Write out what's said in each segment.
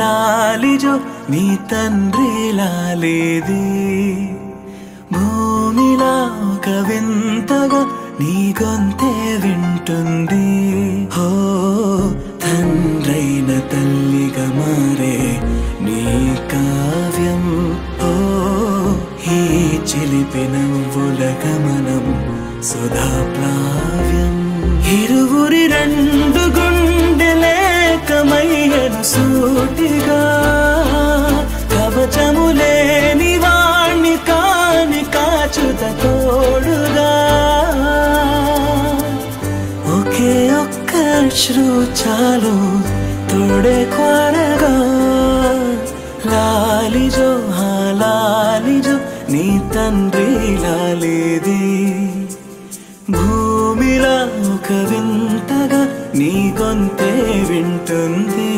లాలిజో నీ తండ్రి లాలేది భూమిలా ఒక వింతగా నీ గొంతే వింటుంది హో తండ్రైన తల్లిగా మారే నీ కావ్యం ఓ ఈ చిలిపి నవ్వుల గమనం సుధా ప్లావ్యం ఇరువురి రెండు గుండెలేకమయ్యను సూటిగా కవచములేని వాణ్ణి కాని కాచుత తోడుగా ఒకే ఒక్క అశ్రు చాలు తోడే కొరగా లాలిజో లాలిజో నీ తండ్రి లాలేది భూమిలా ఒక వింతగా నీ గొంతే వింటుంది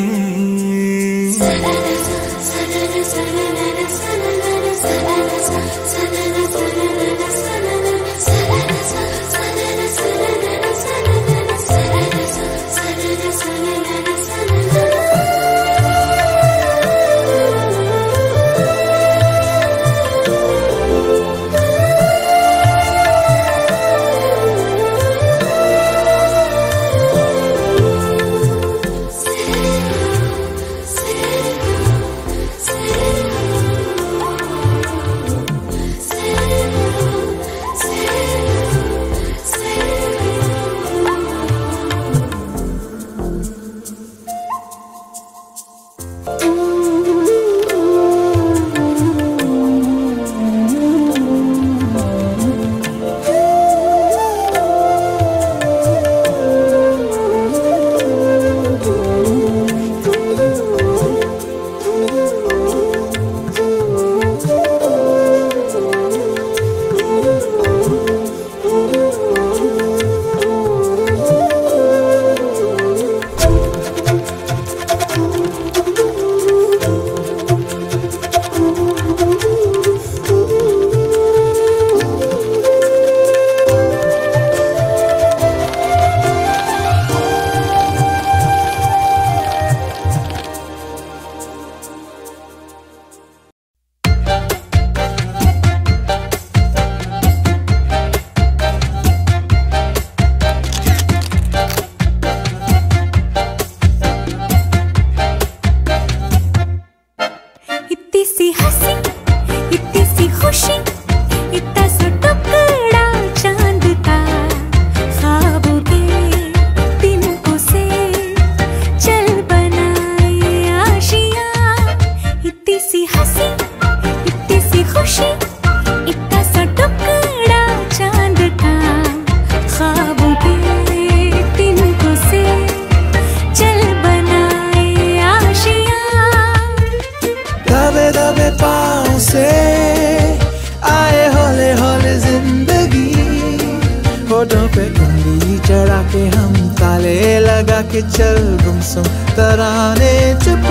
के चल गुमसुम तराने चुप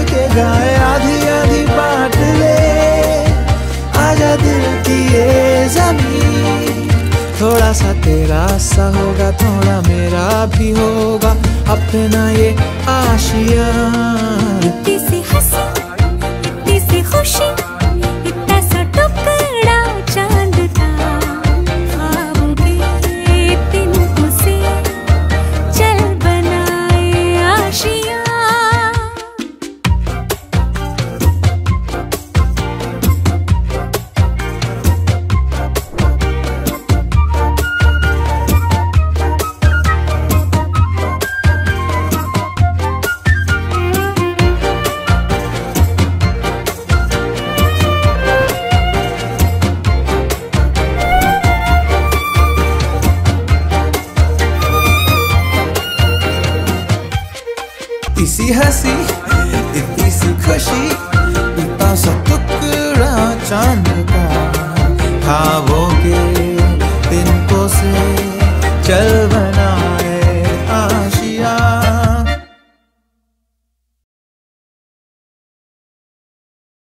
के गाए आधी आधी बांट ले आजा दिल की ये ज़मीन थोड़ा सा तेरा सा होगा थोड़ा मेरा भी होगा अपना ये आशिया इतनी सी हंसी इतनी सी खुशी इतना सा टुकड़ा चांद का ख्वाबों के तिनकों से चल बनाए आशिया इतनी सी हंसी इतनी सी खुशी इतना सा टुकड़ा चांद